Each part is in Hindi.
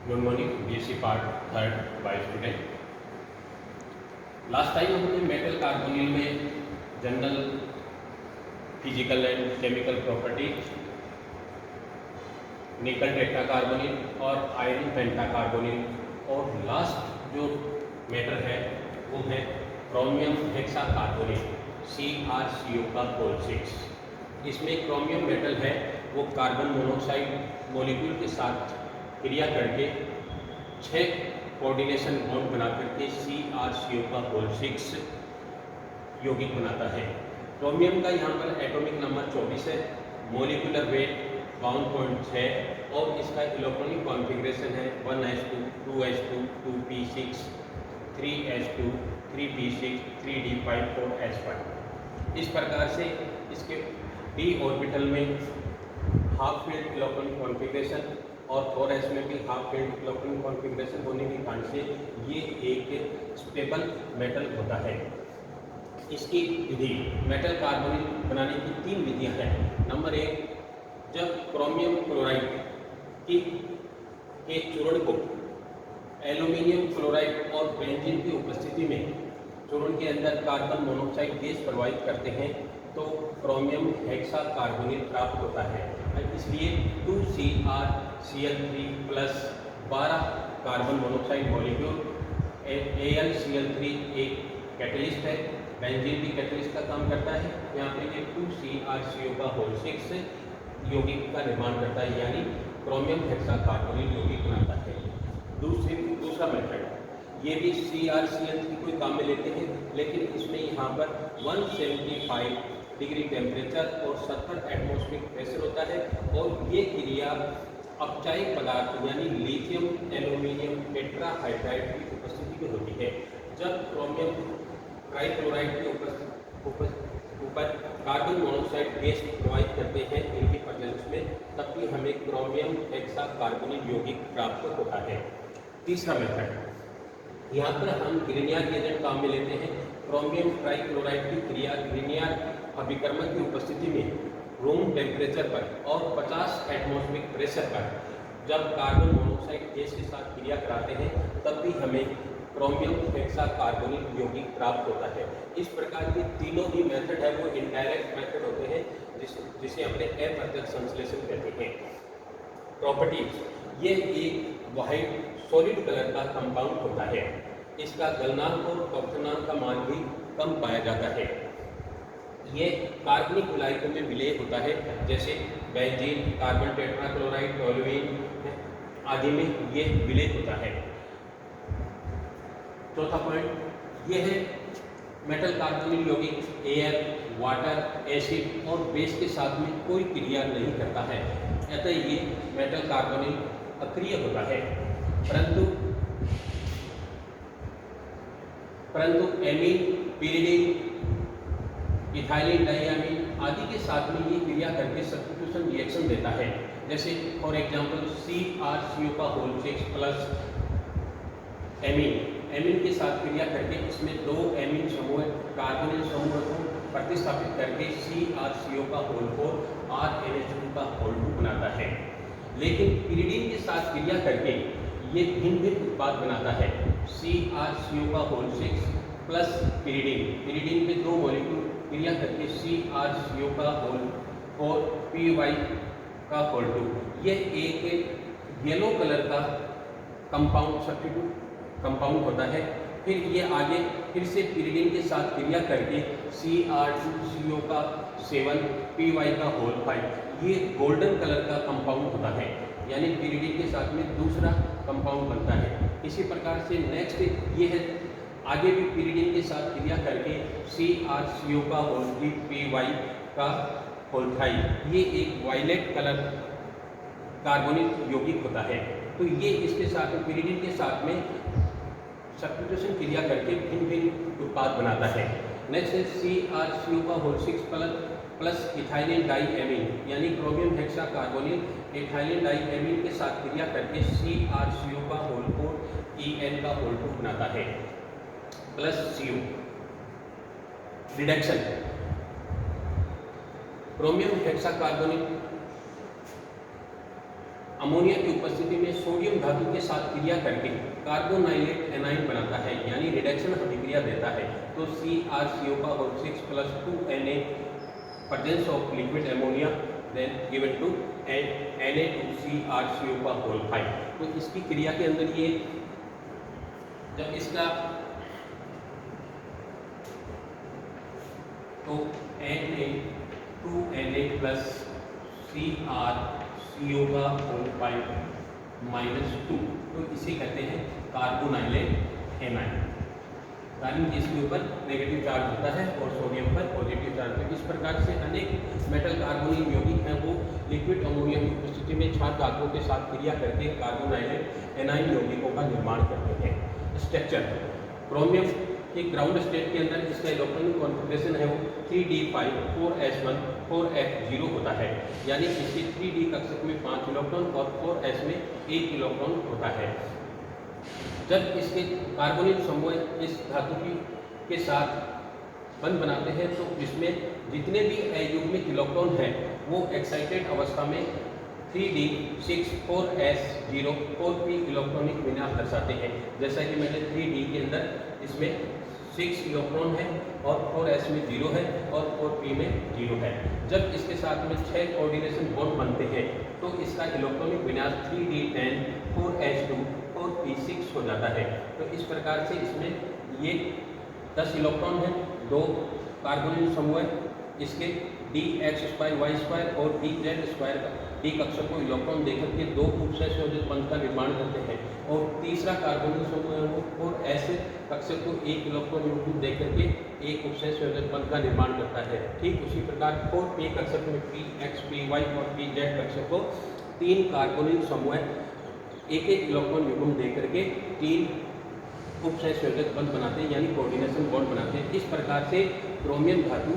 Good morning BSc part third by student. Last time हमने मेटल कार्बोनिल में general physical and chemical property, nickel tetracarbonyl और आयरन पेंटाकार्बोनिल, और लास्ट जो मेटल है वो है क्रोमियम हेक्साकार्बोनिल CrCO का होल 6। इसमें क्रोमियम मेटल है वो कार्बन मोनोऑक्साइड मॉलिक्यूल के साथ क्रिया करके 6 कोऑर्डिनेशन बॉन्ड बना करके CrCO का होल 6 यौगिक बनाता है। क्रोमियम का यहाँ पर एटॉमिक नंबर 24 है, मोलिकुलर वेट 52.6 और इसका इलेक्ट्रॉनिक कॉन्फ़िगरेशन है 1s2, 2s2, 2p6, 3s2, 3p6, 3d5, 4s5। इस प्रकार से इसके d ऑर्बिटल में हाफ फील्ड इलेक्ट्रॉनिक कॉन्फ़िगरेशन और 4s में भी हाफ फील्ड इलेक्ट्रॉनिक कॉन्फ़िगरेशन होने के कारण से ये एक स्टेबल मेटल होता है। इसकी विधि मेटल कार्बोनिल बनाने की 3 विधियां हैं। नंबर 1, जब क्रोमियम क्लोराइड के चूर्ण को एल्यूमिनियम क्लोराइड और बेंजीन की उपस्थिति में चूर्ण के अंदर कार्बन मोनोऑक्साइड गैस प्रवाहित करते हैं तो क्रोमियम हेक्साकार्बोनिल प्राप्त होता है। इसलिए 2CrCl3 plus 12 carbon monoxide molecule, AlCl3 एक कैटलिस्ट है, बेंजीन भी कैटलिस्ट का काम करता है। यहाँ पे ये 2CrCO का होल 6 यौगिक का निर्माण करता है, यानी क्रोमियम हेक्साकार्बोनिल यौगिक बनाता है। दूसरा मेथड, ये भी CrCl3 को काम में लेते हैं, लेकिन इसमें यहाँ पर 175 डिग्री टेम्परेचर और 70 एटमॉस्फेरिक प्रेशर होता है, और ये क्रिया अपचायिक पदार्थ यानी लिथियम एल्यूमिनियम टेट्राहाइड्राइड की उपस्थिति में होती है। जब क्रोमियम ट्राइक्लोराइड के ऊपर कार्बन मोनोऑक्साइड गैस प्रवाहित करते हैं इनकी प्रेजेंस में, तब भी हमें क्रोमियम हेक्साकार्बोनिल यौगिक प्राप्त होता है। तीसरा मेथड, यहाँ पर हम ग्रिनियर एजेंट काम में लेते हैं। क्रोमियम ट्राइक्लोराइड की क्रिया ग्रिनियर अभिकर्मक की उपस्थिति में रूम टेम्परेचर पर और 50 एटमॉस्फेरिक प्रेशर पर जब कार्बन मोनोऑक्साइड गैस के साथ क्रिया कराते हैं तब भी हमें क्रोमियम हेक्साकार्बोनिल यौगिक प्राप्त होता है। इस प्रकार के तीनों ही मेथड है वो इनडायरेक्ट मेथड होते हैं, जिसे अपने अप्रत्यक्ष संश्लेषण कहते हैं। प्रॉपर्टीज, ये एक वाइट सॉलिड कलर का कंपाउंड होता है। इसका गलनांक और क्वथनांक का मान भी कम पाया जाता है। ये कार्बनिक विलायकों में विलय होता है, जैसे बेंजीन, कार्बन टेट्राक्लोराइड, टोल्यूइन आदि में ये विलय होता है। चौथा पॉइंट, ये है मेटल कार्बोनिल यौगिक एयर, वाटर, एसिड और बेस के साथ में कोई क्रिया नहीं करता है, अतः ये मेटल कार्बोनिल अक्रिय होता है। परंतु एमीन, पिरिडीन, इथाइलिन डाइअमीन आदि के साथ में ये क्रिया करके सब्स्टिट्यूशन रिएक्शन देता है। जैसे फॉर एग्जांपल CrCO का होल 6 प्लस एमीन के साथ क्रिया करके इसमें 2 एमीन समूह कार्बोनिल समूह को प्रतिस्थापित करके CrCO का होल 4 RNH2 का होल 2 बनाता है। लेकिन पिरिडीन के साथ क्रिया करके ये भिन्न उत्पाद बनाता है। CrCO का होल 6 प्लस पिरिडीन के 2 मॉलिक्यूल क्रिया करके CrCO का होल 4 Py का होल 2। ये एक येलो कलर का कंपाउंड सब्स्टिट्यूट कंपाउंड होता है। फिर ये आगे फिर से पिरिडीन के साथ क्रिया करके Cr2CO का 7 Py का होल 5, ये गोल्डन कलर का कंपाउंड होता है, यानी पिरिडीन के साथ में दूसरा कंपाउंड बनता है। इसी प्रकार से नेक्स्ट ये है, आगे भी पिरिडीन के साथ क्रिया करके CrCO का होल 3 Py का होल 5, ये एक वायलेट कलर कार्बोनिल यौगिक होता है। तो ये इसके साथ में पिरिडीन के साथ में सब्स्टिट्यूशन क्रिया करके भिन्न उत्पाद बनाता है। नेक्स्ट है CrCO का होल 6 प्लस इथाइलिन डाइअमीन, यानी क्रोमियम हेक्साकार्बोनिल इथाइलिन डाइअमीन के साथ क्रिया करके CrCO का होल 4 En का होल 2 बनाता है plus CO। Reduction, chromium hexacarbonyl ammonia की उपस्थिति में सोडियम धातु के साथ क्रिया करके कार्बोनाइलेट एनाइन बनाता है, यानी रिडक्शन अभिक्रिया देता है। तो CrCO का whole 6 plus 2Na presence of liquid ammonia then given to Na2CrCO का होल 5। तो इसकी क्रिया के अंदर ये जब इसका तो Na2Na प्लस CrCO का होल 5 माइनस 2, तो इसे कहते हैं कार्बोनाइलेट एनाइन। कार्बन जिसके ऊपर नेगेटिव चार्ज होता है और सोडियम पर पॉजिटिव चार्ज। तो इस प्रकार से अनेक मेटल कार्बोनिल यौगिक हैं वो लिक्विड अमोनिया की उपस्थिति में क्षार धातुओं के साथ क्रिया करके कार्बोनाइलेट एनाइन यौगिकों का निर्माण करते हैं। स्ट्रक्चर क्रोमियम के ग्राउंड स्टेट के अंदर इसका इलेक्ट्रॉनिक कॉन्फ़िगरेशन है वो 3d5 4s1 4f0 होता है, यानी इसके 3d कक्षक में 5 इलेक्ट्रॉन और 4s में 1 इलेक्ट्रॉन होता है। जब इसके कार्बोनिल समूह इस धातु के साथ बंध बनाते हैं तो इसमें जितने भी अयुग्मित इलेक्ट्रॉन हैं वो एक्साइटेड अवस्था में 3d6 4s0 4p इलेक्ट्रॉनिक विन्यास दर्शाते हैं। जैसा कि मैंने 3d के अंदर इसमें 6 इलेक्ट्रॉन है और 4s में 0 है और 4p में 0 है। जब इसके साथ में 6 कोऑर्डिनेशन बॉन्ड बनते हैं तो इसका इलेक्ट्रॉनिक विन्यास 3d10 4s2 4p6 हो जाता है। तो इस प्रकार से इसमें ये 10 इलेक्ट्रॉन है, 2 कार्बोनिल समूह इसके dx2y2 और dz2 का d कक्षक को इलेक्ट्रॉन देकर के 2 उपसंयोजित बंध का निर्माण करते हैं और तीसरा कार्बोनिल समूह है वो 4s कक्षक को 1 इलेक्ट्रॉन युग्म देकर के एक उपसंयोजित बंध का निर्माण करता है। ठीक उसी प्रकार 4p कक्षक में px py और pz कक्षक को 3 कार्बोनिल समूह एक इलेक्ट्रॉन युग्म देकर के 3 उपसंयोजक बंध बनाते हैं, यानी कोऑर्डिनेशन बॉन्ड बनाते हैं। इस प्रकार से क्रोमियम धातु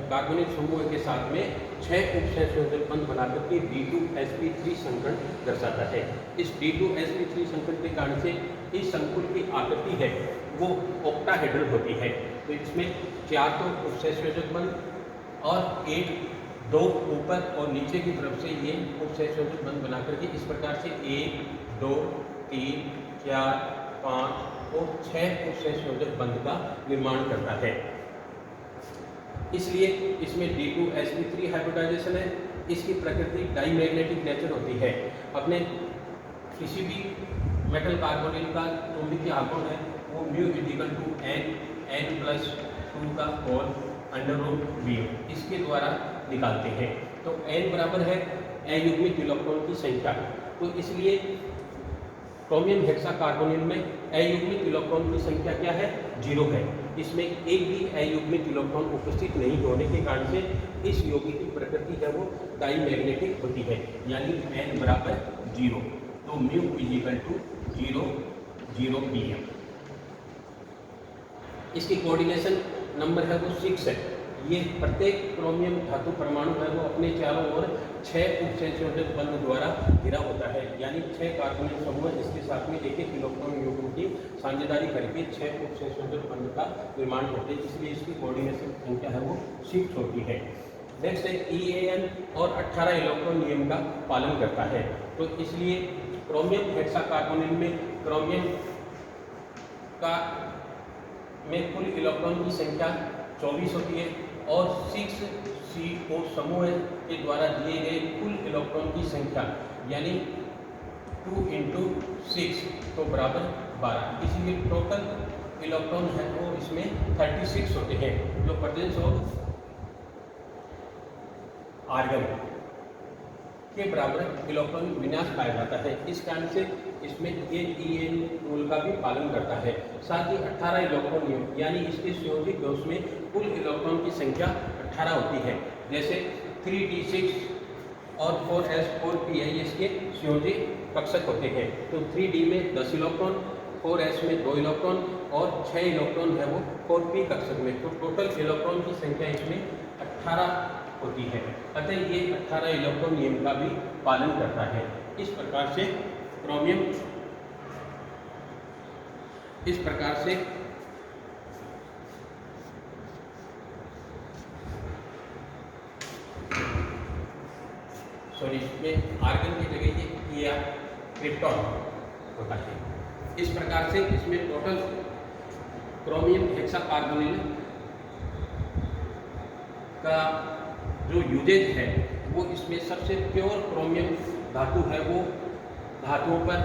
कार्बोनिल समूह के साथ में 6 उपसंयोजक बंध बनाकर के D2sp3 संकरण दर्शाता है। इस D2sp3 संकरण के कारण से इस संकुल की आकृति है वो ऑक्टाहेड्रल होती है। तो इसमें 4 तो उपसंयोजक बंध और 2 ऊपर और नीचे की तरफ से ये उपसंयोजक बंध बनाकर के इस प्रकार से 1 2 3 4 5 और 6 उपसंयोजक बंध का निर्माण करता है। इसलिए इसमें D2sp3 हाइब्रिडाइजेशन है। इसकी प्रकृति डाईमैग्नेटिक नेचर होती है। अपने किसी भी मेटल कार्बोनिल का चुंबकीय आघूर्ण है वो μ=n+2 का होल √v इसके द्वारा निकालते हैं। तो n बराबर है अयुग्मित इलेक्ट्रॉन की संख्या। तो इसलिए क्रोमियम हेक्साकार्बोनिल में अयुग्मित इलेक्ट्रॉन की संख्या क्या है? 0 है। इसमें एक भी अयुग्मित इलेक्ट्रॉन उपस्थित नहीं होने के कारण से इस यौगिक की प्रकृति है वो डाईमैग्नेटिक होती है, यानी n बराबर 0। तो μ=0 0 pm। इसकी कोऑर्डिनेशन नंबर है वो 6 है। ये प्रत्येक क्रोमियम धातु परमाणु है वो अपने चारों ओर 6 उपसंयोजक बंध द्वारा घिरा होता है, यानी 6 कार्बोनिल समूह इसके साथ में एक इलेक्ट्रॉन युग्म की साझेदारी करके 6 उपसंयोजक बंध का निर्माण करते हैं। इसलिए इसकी कोऑर्डिनेशन संख्या है वो 6 होती है। नेक्स्ट है EAN और 18 इलेक्ट्रॉन नियम का पालन करता है। तो इसलिए क्रोमियम हेक्साकार्बोनिल में क्रोमियम का में कुल इलेक्ट्रॉन की संख्या 24 होती है और 6CO समूह के द्वारा दिए गए कुल इलेक्ट्रॉन की संख्या यानी 2 × 6 तो बराबर 12। इसीलिए टोटल इलेक्ट्रॉन है वो इसमें 36 होते हैं, जो प्रेजेंस ऑफ आर्गन के बराबर इलेक्ट्रॉन विन्यास पाया जाता है। इस कारण से इसमें ये EN रूल का भी पालन करता है। साथ ही 18 इलेक्ट्रॉन नियम यानी इसके संयोजी कोष में कुल इलेक्ट्रॉन की संख्या 18 होती है। जैसे 3d6 और 4s 4p इसके संयोजी कक्षक होते हैं। तो 3d में 10 इलेक्ट्रॉन, 4s में 2 इलेक्ट्रॉन और 6 इलेक्ट्रॉन है वो 4p कक्षक में। तो टोटल इलेक्ट्रॉन की संख्या इसमें 18 होती है। अतः ये 18 इलेक्ट्रॉन नियम का भी पालन करता है। इस प्रकार से क्रोमियम इसमें आर्गन की जगह ये किया क्रिप्टॉन होता है। इस प्रकार से इसमें टोटल क्रोमियम हेक्साकार्बोनिल का जो यूजेज है वो इसमें सबसे प्योर क्रोमियम धातु है, वो धातुओं पर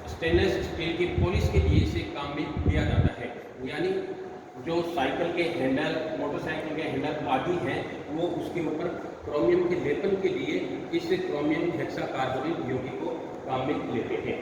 स्टेनलेस स्टील की पॉलिश के लिए इसे काम में लिया जाता है। यानी जो साइकिल के हैंडल, मोटरसाइकिल के हैंडल आदि हैं, वो उसके ऊपर क्रोमियम के लेपन के लिए इस क्रोमियम हेक्साकार्बोनिल यौगिक को काम में लेते हैं।